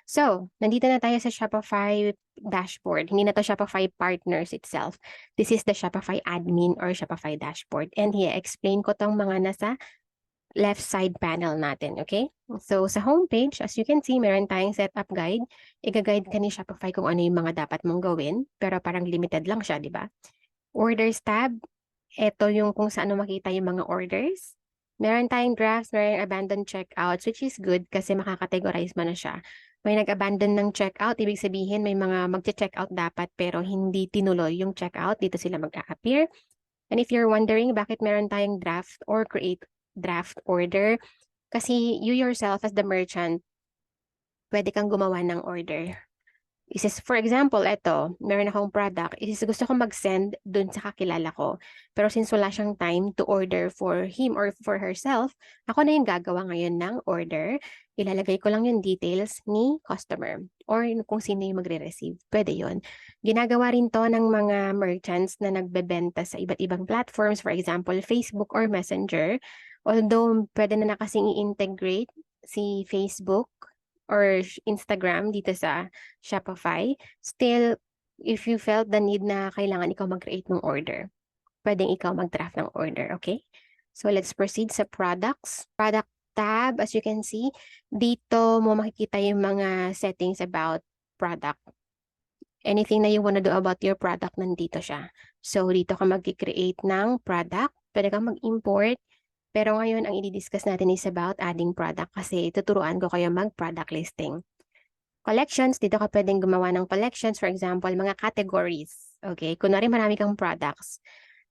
So, nandito na tayo sa Shopify dashboard. Hindi na to Shopify partners itself. This is the Shopify admin or Shopify dashboard. And i-explain ko tong mga nasa left side panel natin, okay? So, sa homepage, as you can see, meron tayong setup guide. Iga-guide ka ni Shopify kung ano yung mga dapat mong gawin, pero parang limited lang siya, di ba? Orders tab, ito yung kung saan mo makita yung mga orders. Meron tayong drafts, meron abandoned checkouts, which is good kasi makakategorize mo na siya. May nag-abandon ng checkout, ibig sabihin may mga magche-checkout dapat pero hindi tinuloy yung checkout, dito sila mag-a-appear. And if you're wondering bakit meron tayong draft or create draft order, kasi you yourself as the merchant, pwede kang gumawa ng order. For example, ito, meron akong product, gusto ko mag-send dun sa kakilala ko. Pero since wala siyang time to order for him or for herself, ako na yung gagawa ngayon ng order. Ilalagay ko lang yung details ni customer or kung sino yung magre-receive. Pwede yun. Ginagawa rin to ng mga merchants na nagbebenta sa iba't ibang platforms, for example, Facebook or Messenger. Although, pwede na kasing i-integrate si Facebook or Instagram dito sa Shopify, still, if you felt the need na kailangan ikaw mag-create ng order, pwedeng ikaw mag-draft ng order, okay? So, let's proceed sa products. Product tab, as you can see, dito mo makikita yung mga settings about product. Anything na you wanna do about your product, nandito siya. So, dito ka mag-create ng product. Pwede kang mag-import. Pero ngayon, ang i-discuss natin is about adding product kasi tuturuan ko kayo mag-product listing. Collections, dito ka pwedeng gumawa ng collections. For example, mga categories. Okay? Kunwari marami kang products.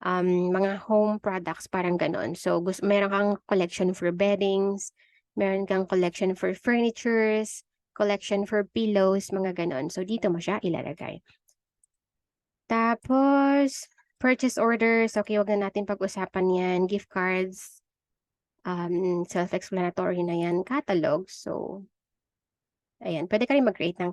Mga home products, parang ganon. So, meron kang collection for beddings, meron kang collection for furnitures, collection for pillows, mga ganon. So, dito mo siya ilalagay. Tapos, purchase orders. Okay, wag na natin pag-usapan yan. Gift cards. Self-explanatory na yan, catalog. So, ayan, pwede ka rin mag-create ng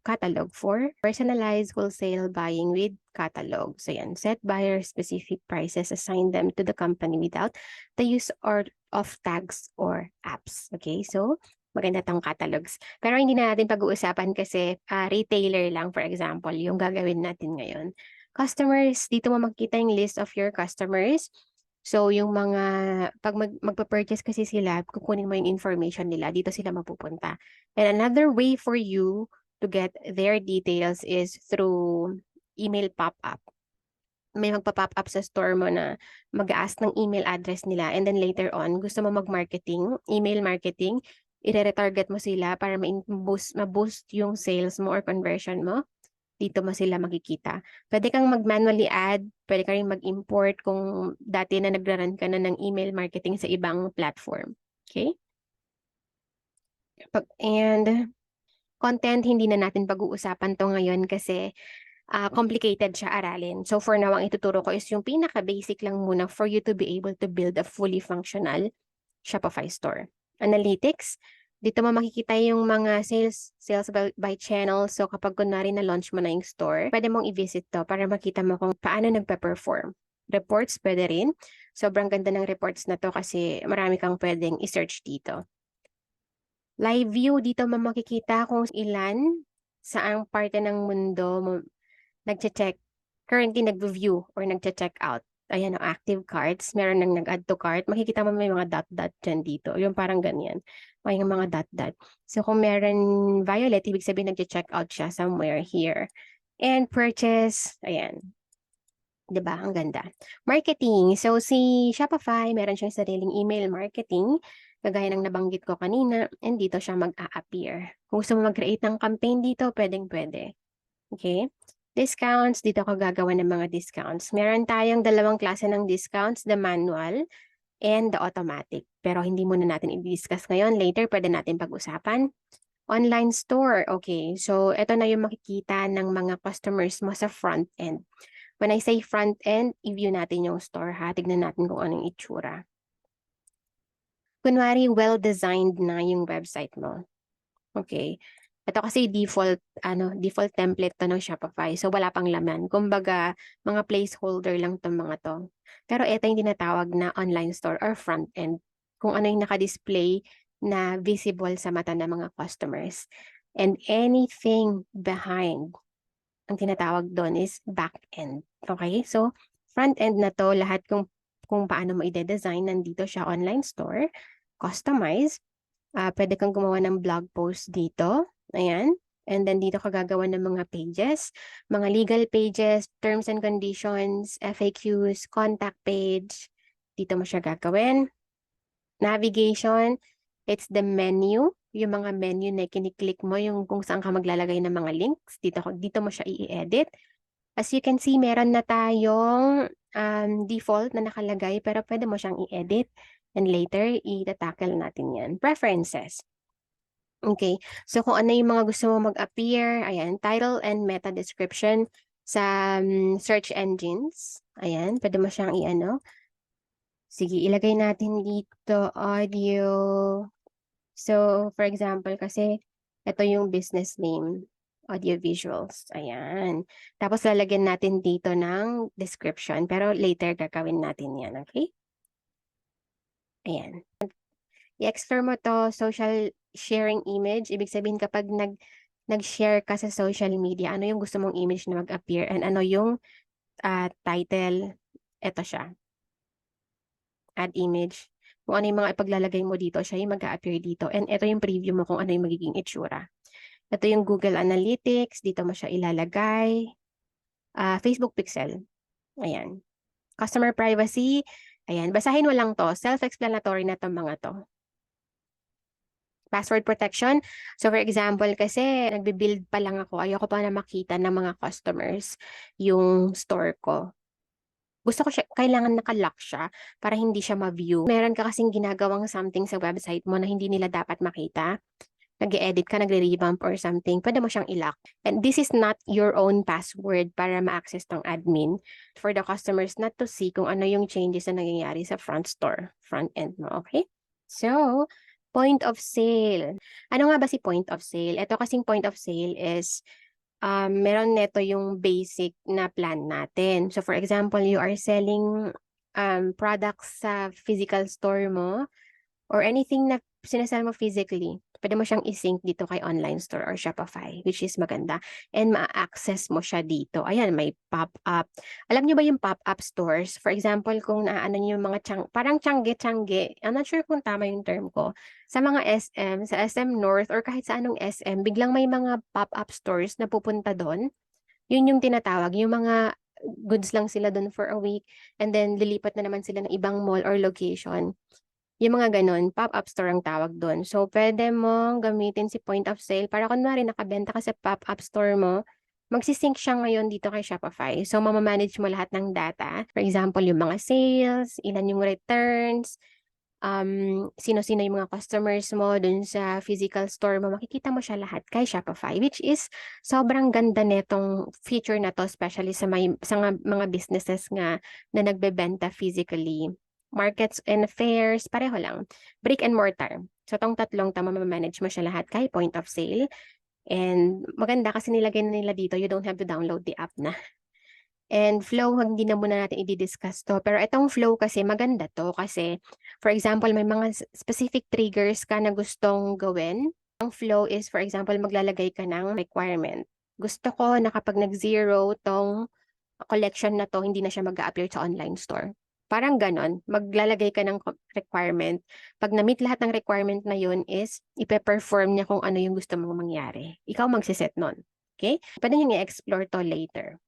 catalog for personalized wholesale buying with catalog. So, ayan, set buyer specific prices, assign them to the company without the use of tags or apps. Okay, so, maganda tong catalogs. Pero hindi na natin pag-uusapan kasi retailer lang, for example, yung gagawin natin ngayon. Customers, dito mo makikita yung list of your customers. So, yung mga, pag magpa-purchase kasi sila, kukunin mo yung information nila, dito sila mapupunta. And another way for you to get their details is through email pop-up. May magpa-pop up sa store mo na mag-ask ng email address nila and then later on, gusto mo mag-marketing, email marketing, i-retarget mo sila para ma-boost yung sales mo or conversion mo. Dito mo sila makikita. Pwede kang mag-manually add, pwede ka rin mag-import kung dati na nagra-run ka na ng email marketing sa ibang platform. Okay? And content, hindi na natin pag-uusapan to ngayon kasi complicated siya aralin. So for now, ang ituturo ko is yung pinaka-basic lang muna for you to be able to build a fully functional Shopify store. Analytics, dito mo makikita yung mga sales by channel. So kapag kunwari na-launch mo na yung store, pwede mong i-visit to para makita mo kung paano nagpe-perform. Reports, pwede rin. Sobrang ganda ng reports na to kasi marami kang pwedeng i-search dito. Live view, dito mo makikita kung ilan saang parte ng mundo mo nagche-check, currently nag-view or nagche-check out. Ayan ang active cards. Meron nang nag-add to cart. Makikita mo may mga dot-dot dyan dito. Yung parang ganyan. May mga dot-dot. So kung meron violet, ibig sabihin nagche-check out siya somewhere here. And purchase, ayan. 'Di ba? Ang ganda. Marketing. So si Shopify, meron siyang sariling email marketing, kagaya ng nabanggit ko kanina, and dito siya mag-a-appear. Kung gusto mo mag-create ng campaign dito, pwedeng-pwede. Okay? Discounts, dito ako gagawa ng mga discounts. Meron tayong dalawang klase ng discounts, the manual and the automatic. Pero hindi muna natin i-discuss ngayon. Later, pwede natin pag-usapan. Online store, okay. So, ito na yung makikita ng mga customers mo sa front end. When I say front end, i-view natin yung store ha. Tignan natin kung anong itsura. Kunwari, well-designed na yung website mo. Okay. Ito kasi default template to ng Shopify. So, wala pang laman. Kumbaga, mga placeholder lang tong mga to. Pero ito yung tinatawag na online store or front end. Kung ano yung naka-display na visible sa mata ng mga customers. And anything behind, ang tinatawag doon is back end. Okay? So, front end na to, lahat kung paano mo i-design, nandito siya, online store, customize. Pwede kang gumawa ng blog post dito. Ayan. And then dito ka gagawa ng mga pages, mga legal pages, terms and conditions, FAQs, contact page. Dito mo siya gagawin. Navigation, it's the menu, yung mga menu na kiniklik mo, yung kung saan ka maglalagay ng mga links. Dito mo siya i-edit. As you can see, meron na tayong default na nakalagay, pero pwede mo siyang i-edit. And later, i-tackle natin yan. Preferences. Okay. So, kung ano yung mga gusto mo mag-appear, ayan, title and meta description sa search engines. Ayan, pwede mo siyang i-ano. Sige, ilagay natin dito audio. So, for example, kasi ito yung business name, audio visuals. Ayan. Tapos, lalagyan natin dito ng description. Pero later, gagawin natin yan. Okay? Ayan. I-explore mo to social sharing image. Ibig sabihin kapag nag-share ka sa social media, ano yung gusto mong image na mag-appear and ano yung title. Ito siya. Add image. Kung ano yung mga ipaglalagay mo dito, siya yung mag-a-appear dito. And ito yung preview mo kung ano yung magiging itsura. Ito yung Google Analytics. Dito mo siya ilalagay. Facebook Pixel. Ayan. Customer privacy. Ayan. Basahin mo lang to. Self-explanatory na to mga to. Password protection. So for example, kasi nagbe-build pa lang ako, ayoko pa na makita ng mga customers yung store ko. Gusto ko siya, kailangan naka-lock siya para hindi siya ma-view. Meron ka kasing ginagawang something sa website mo na hindi nila dapat makita. Nag-edit ka, nagre-revamp or something, pwede mo siyang i-lock. And this is not your own password para ma-access ng admin for the customers not to see kung ano yung changes na nangyayari sa front store, front end mo, okay? So, point of sale. Ano nga ba si point of sale? Ito kasing point of sale is meron neto yung basic na plan natin. So for example, you are selling products sa physical store mo or anything na sinasell mo physically. Pwede mo siyang i-sync dito kay online store or Shopify, which is maganda. And ma-access mo siya dito. Ayan, may pop-up. Alam niyo ba yung pop-up stores? For example, kung naano niyo yung mga parang tiyangge-tiyangge, I'm not sure kung tama yung term ko. Sa mga SM, sa SM North or kahit sa anong SM, biglang may mga pop-up stores na pupunta doon. Yun yung tinatawag, yung mga goods lang sila doon for a week and then lilipat na naman sila ng ibang mall or location. Yung mga ganun, pop-up store ang tawag doon. So, pwede mong gamitin si point of sale para kunwari nakabenta ka sa pop-up store mo, magsisync siya ngayon dito kay Shopify. So, mamamanage mo lahat ng data. For example, yung mga sales, ilan yung returns, sino-sino yung mga customers mo dun sa physical store mo, makikita mo siya lahat kay Shopify, which is sobrang ganda netong feature na to, especially sa mga businesses nga na nagbebenta physically. Markets and fairs, pareho lang. Brick and mortar. So, tong tatlong tama, manage mo siya lahat kay point of sale. And maganda kasi nilagay na nila dito, you don't have to download the app na. And flow, hindi na muna natin i-discuss to. Pero itong flow kasi maganda to kasi, for example, may mga specific triggers ka na gustong gawin. Ang flow is, for example, maglalagay ka ng requirement. Gusto ko na kapag nag-zero tong collection na to, hindi na siya mag-a-appear sa online store. Parang ganon, maglalagay ka ng requirement. Pag na-meet lahat ng requirement na yun is, ipe-perform niya kung ano yung gusto mong mangyari. Ikaw magsiset nun. Okay? Pwede nyo i-explore to later.